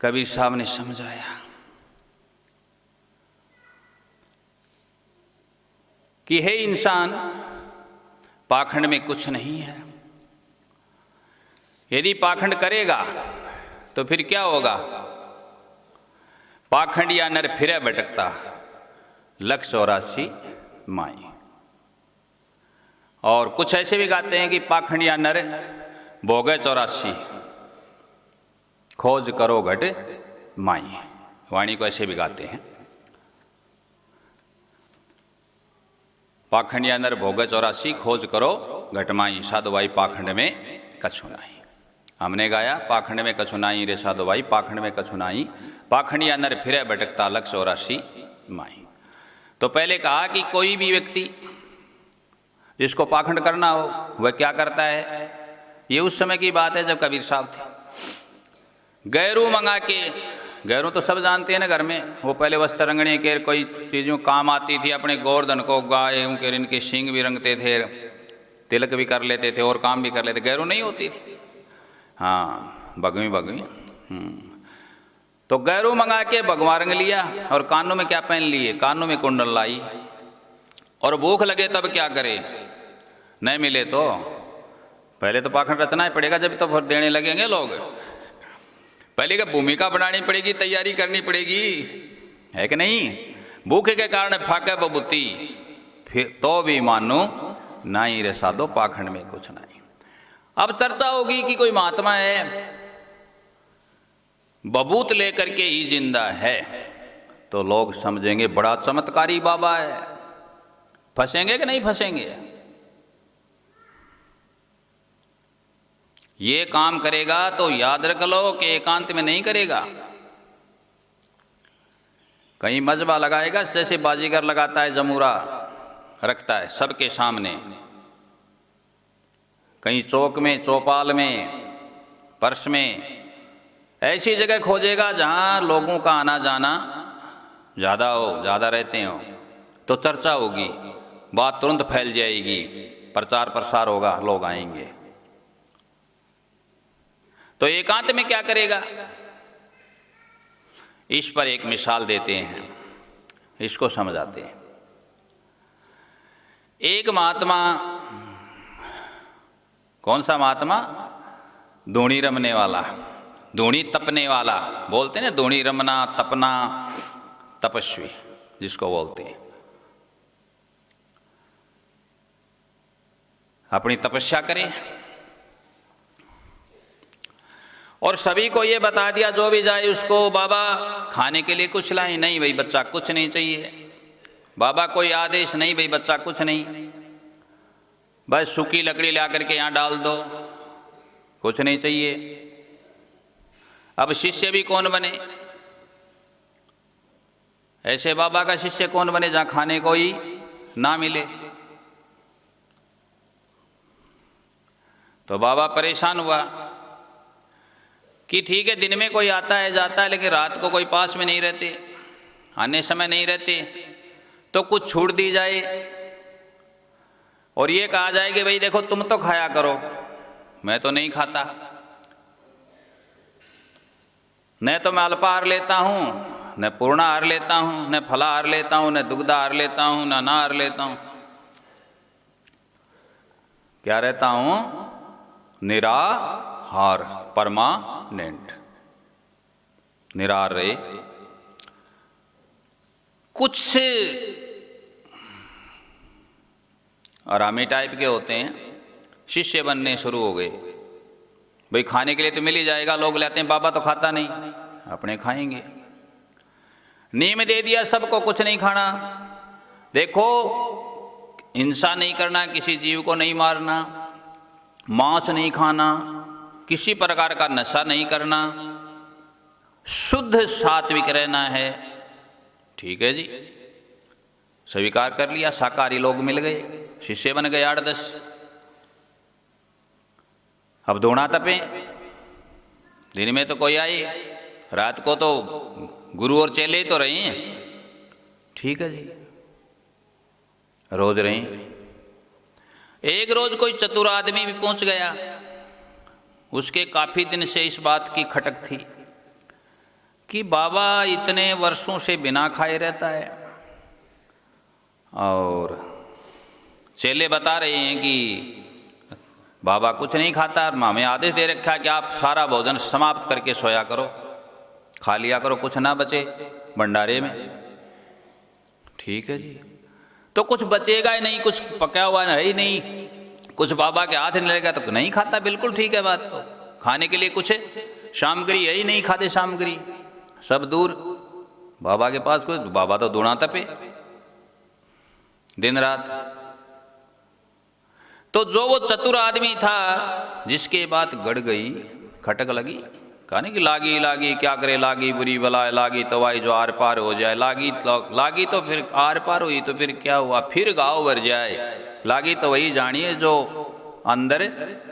कबीर साहब ने समझाया कि हे इंसान, पाखंड में कुछ नहीं है। यदि पाखंड करेगा तो फिर क्या होगा? पाखंडिया नर फिरे भटकता, 184 माई। और कुछ ऐसे भी गाते हैं कि पाखंडिया नर भोगे 84, खोज करो घट माई। वाणी को ऐसे भी गाते हैं, पाखंडिया नर भोगे 84, खोज करो घट माई। साधु भाई पाखंड में कछु नाही। हमने गाया पाखंड में कछु नाही रे साधु भाई, पाखंड में कछु नाही। पाखंडिया नर फिरे भटकता, 184 माई। तो पहले कहा कि कोई भी व्यक्ति जिसको पाखंड करना हो वह क्या करता है। ये उस समय की बात है जब कबीर साहब थे। गैरू मंगा के, गैरू तो सब जानते हैं ना घर में, वो पहले वस्त्र रंगने के कोई चीज़ों काम आती थी। अपने गोवर्धन को गाय उनके इनके सींग भी रंगते थे, तिलक भी कर लेते थे और काम भी कर लेते। गैरू नहीं होती थी, हाँ भगवी भगवी। तो गैरू मंगा के भगवा रंग लिया और कानों में क्या पहन लिए? कानों में कुंडल लाई। और भूख लगे तब क्या करे? नहीं मिले तो पहले तो पाखंड रचना ही पड़ेगा, जब तो फिर देने लगेंगे लोग। पहले का भूमिका बनानी पड़ेगी, तैयारी करनी पड़ेगी, है कि नहीं? भूखे के कारण फाके बबूती, फिर तो भी मानो नहीं रे साधो, पाखंड में कुछ नहीं। अब चर्चा होगी कि कोई महात्मा है, बबूत लेकर के ही जिंदा है, तो लोग समझेंगे बड़ा चमत्कारी बाबा है। फंसेंगे कि नहीं फंसेंगे? ये काम करेगा तो याद रख लो कि एकांत में नहीं करेगा। कहीं मजबा लगाएगा, जैसे बाजीगर लगाता है, जमूरा रखता है सबके सामने, कहीं चौक में, चौपाल में, पर्स में, ऐसी जगह खोजेगा जहां लोगों का आना जाना ज़्यादा हो, ज़्यादा रहते हो, तो चर्चा होगी, बात तुरंत फैल जाएगी, प्रचार प्रसार होगा, लोग आएंगे। तो एकांत में क्या करेगा? इस पर एक मिसाल देते हैं, इसको समझाते हैं। एक महात्मा, कौन सा महात्मा? धूणी रमने वाला, धूणी तपने वाला, बोलते हैं ना, धूणी रमना, तपना, तपस्वी जिसको बोलते हैं। अपनी तपस्या करें और सभी को ये बता दिया, जो भी जाए उसको, बाबा खाने के लिए कुछ लाए? नहीं भाई बच्चा कुछ नहीं चाहिए। बाबा कोई आदेश? नहीं भाई बच्चा कुछ नहीं, बस सूखी लकड़ी ला करके यहाँ डाल दो, कुछ नहीं चाहिए। अब शिष्य भी कौन बने? ऐसे बाबा का शिष्य कौन बने जहाँ खाने को ही ना मिले? तो बाबा परेशान हुआ कि ठीक है, दिन में कोई आता है जाता है, लेकिन रात को कोई पास में नहीं रहते, आने समय नहीं रहते, तो कुछ छूट दी जाए और ये कहा जाए कि भाई देखो तुम तो खाया करो, मैं तो नहीं खाता। न तो मैं अल्पाहार लेता हूँ, न पूर्णाहार लेता हूँ, न फलाहार लेता हूँ, न दुग्धाहार लेता हूँ, न अनाहार लेता हूँ। क्या रहता हूँ? निराहार, परमानेंट निराहार रहे। कुछ से आरामी टाइप के होते हैं, शिष्य बनने शुरू हो गए। भाई खाने के लिए तो मिल ही जाएगा, लोग लेते हैं, बाबा तो खाता नहीं, अपने खाएंगे। नियम दे दिया सबको, कुछ नहीं खाना। देखो, हिंसा नहीं करना, किसी जीव को नहीं मारना, मांस नहीं खाना, किसी प्रकार का नशा नहीं करना, शुद्ध सात्विक रहना है। ठीक है जी, स्वीकार कर लिया। शाकाहारी लोग मिल गए, शिष्य बन गए 8-10। अब दोना तपे, दिन में तो कोई आए, रात को तो गुरु और चेले तो रहे हैं। ठीक है जी, रोज रहे। एक रोज कोई चतुर आदमी भी पहुंच गया, उसके काफी दिन से इस बात की खटक थी कि बाबा इतने वर्षों से बिना खाए रहता है और चेले बता रहे हैं कि बाबा कुछ नहीं खाता, हमें आदेश दे रखा है कि आप सारा भोजन समाप्त करके सोया करो, खा लिया करो, कुछ ना बचे भंडारे में। ठीक है जी, तो कुछ बचेगा ही नहीं, कुछ पका हुआ है ही नहीं, कुछ बाबा के हाथ नहीं लगेगा तो नहीं खाता। बिल्कुल ठीक है बात, तो खाने के लिए कुछ सामग्री है ही नहीं, खाते सामग्री सब दूर बाबा के पास। कोई बाबा तो दूना तपे दिन रात। तो जो वो चतुर आदमी था जिसके बात गड़ गई, खटक लगी, कहने की लागी लागी क्या करे, लागी बुरी बला, लागी तवाई जो आर पार हो जाए, लागी तो फिर आर पार हुई तो फिर क्या हुआ, फिर गाँव भर जाए, लागी तो वही जानिए जो अंदर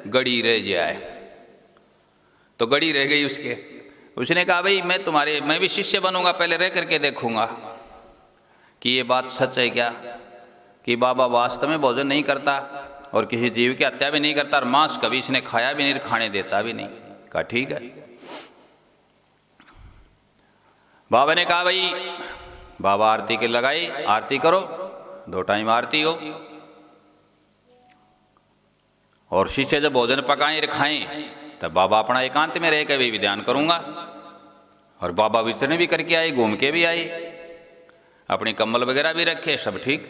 गड़ी रह जाए। तो गड़ी रह गई उसके। उसने कहा भाई मैं भी शिष्य बनूंगा, पहले रह करके देखूंगा कि ये बात सच है क्या, कि बाबा वास्तव में भोजन नहीं करता और किसी जीव की हत्या भी नहीं करता और मांस कभी इसने खाया भी नहीं, खाने देता भी नहीं। कहा ठीक है। बाबा ने कहा भाई बाबा आरती के लगाई, आरती करो, 2 टाइम आरती हो, और शिष्य जब भोजन पकाएं और खाएं तब बाबा अपना एकांत में रह के भी ध्यान करूंगा। और बाबा विचरण भी करके आए, घूम के भी आए, अपनी कम्बल वगैरह भी रखे, सब ठीक।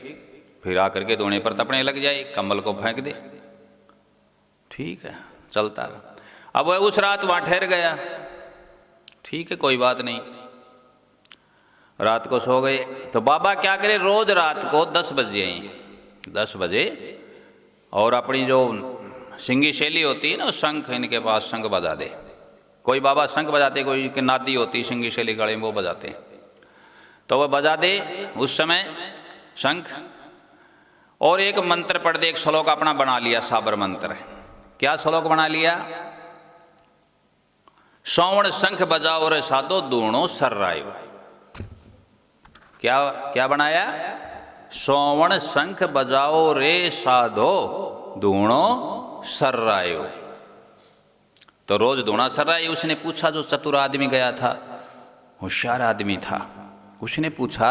फिर आकर के दोने पर तपने लग जाए, कम्बल को फेंक दे। ठीक है, चलता रहा। अब वह उस रात वहां ठहर गया। ठीक है, कोई बात नहीं, रात को सो गए। तो बाबा क्या करे, रोज रात को 10 बजे 10 बजे और अपनी जो सिंगी शैली होती है ना, शंख इनके पास शंख बजा दे। कोई बाबा शंख बजाते, कोई की नादी होती सिंगी शैली गले में, वो बजाते। तो वह बजा दे उस समय शंख, और एक मंत्र पढ़ दे, एक श्लोक अपना बना लिया, साबर मंत्र। क्या श्लोक बना लिया, श्रवण शंख बजाओ रे साधो दूणो सर्रायो। क्या क्या बनाया, श्रवण शंख बजाओ रे साधो दूणो सर्रायो। तो रोज दूणा सर्रायो। उसने पूछा, जो चतुर आदमी गया था, होशियार आदमी था, उसने पूछा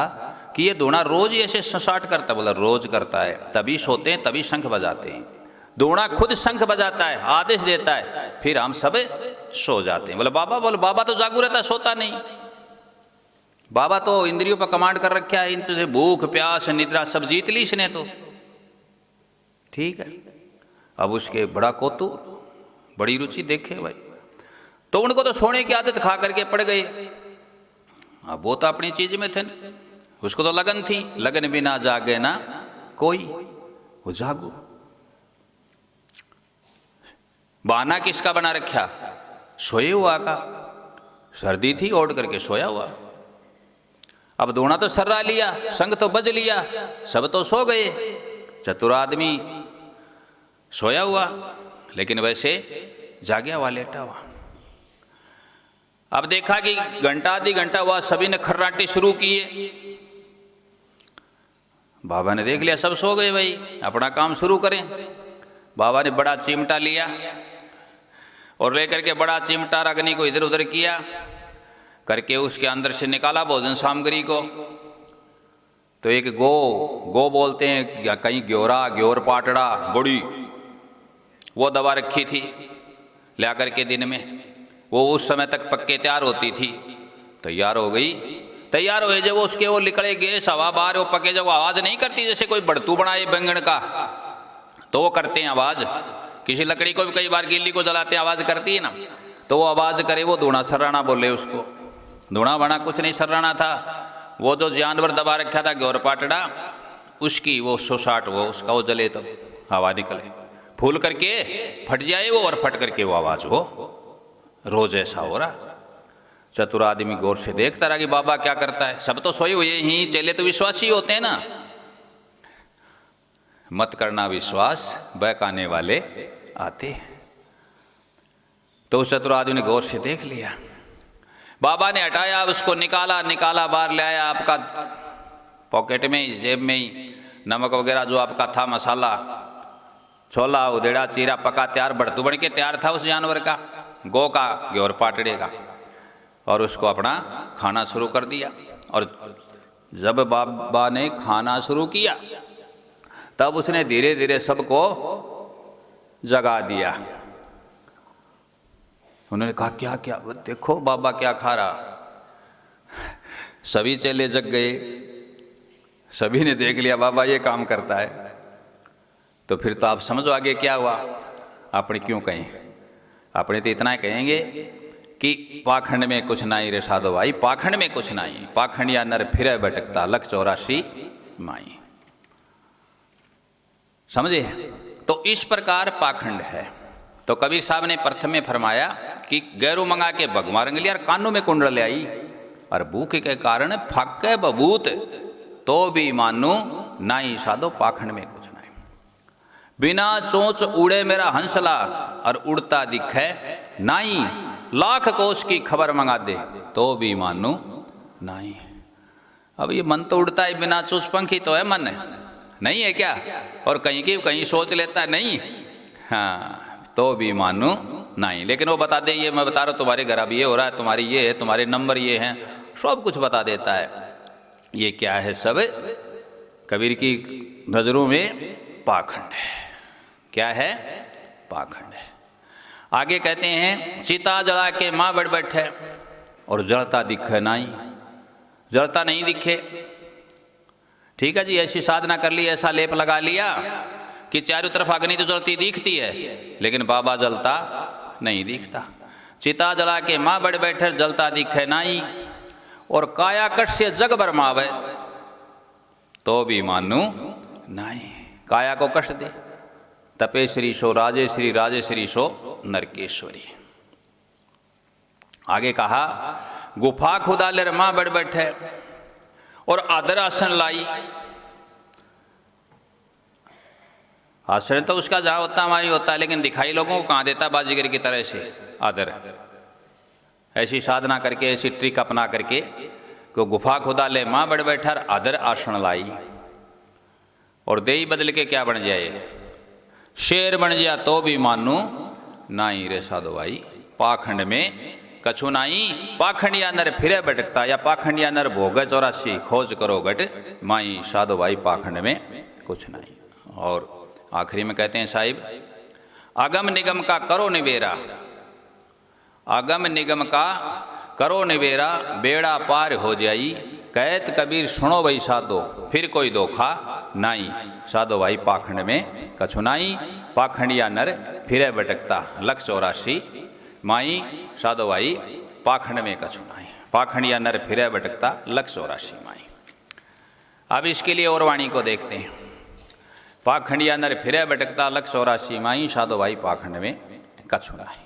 कि ये दूणा रोज ही ऐसे ससाट करता? बोला रोज करता है, तभी सोते हैं तभी शंख बजाते हैं। दूणा खुद शंख बजाता है, आदेश देता है, फिर हम सब सो जाते हैं। बोले बाबा तो जागू रहता, सोता नहीं। बाबा तो इंद्रियों पर कमांड कर रखा है, इनसे भूख प्यास निद्रा सब जीत ली इसने तो। ठीक है, अब उसके बड़ा कौतूहल, बड़ी रुचि, देखे भाई। तो उनको तो सोने की आदत खा करके पड़ गए। अब वो तो अपनी चीज में थे ना, उसको तो लगन थी, लगन बिना जागे ना कोई, वो जागो। बहाना किसका बना रखा, सोए हुआ का, सर्दी थी ओढ़ करके सोया हुआ। अब दूणा तो सर्रा लिया, संग तो बज लिया, सब तो सो गए, चतुर आदमी सोया हुआ, लेकिन वैसे जागया हुआ, लेटा हुआ। अब देखा कि घंटा आधी घंटा हुआ, सभी ने खर्राटे शुरू किए। बाबा ने देख लिया सब सो गए, भाई अपना काम शुरू करें। बाबा ने बड़ा चिमटा लिया और लेकर के बड़ा चिमटा अग्नि को इधर उधर किया करके उसके अंदर से निकाला भोजन सामग्री को। तो एक गो बोलते हैं या कहीं ग्योर पाटड़ा बड़ी, वो दवा रखी थी ला करके दिन में, वो उस समय तक पक्के तैयार होती थी। तैयार हो गई, तैयार हुए जब उसके वो निकले गैस हवा बाहर, वो पके जब आवाज़ नहीं करती, जैसे कोई बड़तू बनाए बैंगन का तो वो करते हैं आवाज़। किसी लकड़ी को भी कई बार गिल्ली को जलाते हैं, आवाज़ करती है ना, तो वो आवाज़ करे, वो दूणा सर्राना बोले उसको। दूणा बना कुछ नहीं सर्राना था, वो जो जानवर दबा रखा था ग्योर पाटड़ा, उसकी वो सोसाट, वो उसका वो जले तो हवा निकले, फूल करके फट जाए वो, और फट करके वो आवाज़ हो। रोज ऐसा हो रहा। चतुर आदमी गौर से देखता रहा कि बाबा क्या करता है। सब तो सोए हुए ही, चेले तो विश्वासी होते हैं ना। मत करना विश्वास, बहकाने वाले आते हैं। तो उस चतुर आदमी ने गौर से देख लिया। बाबा ने हटाया, उसको निकाला बाहर ले आया, आपका पॉकेट में ही, जेब में ही नमक वगैरह जो आपका था, मसाला, छोला उधेड़ा चीरा पका तैयार, बड़तू बन के तैयार था उस जानवर का, गौ का, ग्योर पाटड़े का। और उसको अपना खाना शुरू कर दिया। और जब बाबा ने खाना शुरू किया तब उसने धीरे धीरे सबको जगा दिया। उन्होंने कहा क्या क्या, देखो बाबा क्या खा रहा। सभी चेले जग गए, सभी ने देख लिया बाबा ये काम करता है। तो फिर तो आप समझो आगे क्या हुआ। आपने क्यों कहें, अपने तो इतना कहेंगे कि पाखंड में कुछ नहीं रे साधो भाई, पाखंड में कुछ नहीं, पाखंडिया नर फिरे भटकता लख 84 माई। समझे? तो इस प्रकार पाखंड है। तो कबीर साहब ने प्रथम में फरमाया कि गैरू मंगा के भगवा रंग लिया और कानों में कुंडल ले आई, और भूख के कारण फाके बबूत तो भी मानू नाई साधो पाखंड में कुछ नहीं। बिना चोंच उड़े मेरा हंसला और उड़ता दिखे नाई, लाख कोस की खबर मंगा दे तो भी मानू नाई। अब ये मन तो उड़ता है, बिना चोंच पंखी तो है मन, नहीं है क्या? और कहीं की कहीं सोच लेता है नहीं, हाँ तो भी मानू नहीं। लेकिन वो बता दे, ये मैं बता रहा हूँ तुम्हारे घर अब ये हो रहा है, तुम्हारी ये है, तुम्हारे नंबर ये हैं, सब कुछ बता देता है। ये क्या है? सब कबीर की नजरों में पाखंड है। क्या है? पाखंड है। आगे कहते हैं चिता जला के माँ बढ़ बैठे और जलता दिखे नहीं, जलता नहीं दिखे। ठीक है जी, ऐसी साधना कर ली, ऐसा लेप लगा लिया कि चारों तरफ अग्नि तो जलती दिखती है लेकिन बाबा जलता नहीं दिखता। चिता जला के माँ बढ़ बैठे जलता दिखे नहीं, और काया कट से जग बरमावे तो भी मानू नहीं। काया को कष्ट दे, तपेश्वरी सो राजेश्वरी, राजेश्वरी सो नरकेश्वरी। आगे कहा गुफा खुदा ले माँ बढ़ बैठे और आदर आसन लाई। आश्रय तो उसका जहाँ होता वहीं होता है, लेकिन दिखाई लोगों को कहाँ देता बाजीगर की तरह से आदर। ऐसी साधना करके, ऐसी ट्रिक अपना करके को गुफा खुदा ले माँ बढ़ बैठा आदर आसन लाई, और देही बदल के क्या बन जाए? शेर बन गया तो भी मानू नाई रे साधो भाई, पाखंड में कछु नाई। पाखंडिया नर फिरे भटकता, या पाखंडिया नर भोग 84 खोज करो घट माई, साधो भाई पाखंड में कुछ नहीं। और आखिरी में कहते हैं साहिब अगम निगम का करो निवेरा, अगम निगम का करो निवेरा, बेड़ा पार हो जाई। कहत कबीर सुनो भाई साधो फिर कोई धोखा नाई, साधो भाई पाखंड में कछु नाई। पाखंडिया नर फिरे भटकता लख 84 माई, साधो भाई पाखंड में कछु नाई। पाखंडिया नर फिरे भटकता लख 84 माई। अब इसके लिए और वाणी को देखते हैं। पाखंडिया नर फिरे भटकता लख 84 माई, साधो भाई पाखंड में कछु नाई।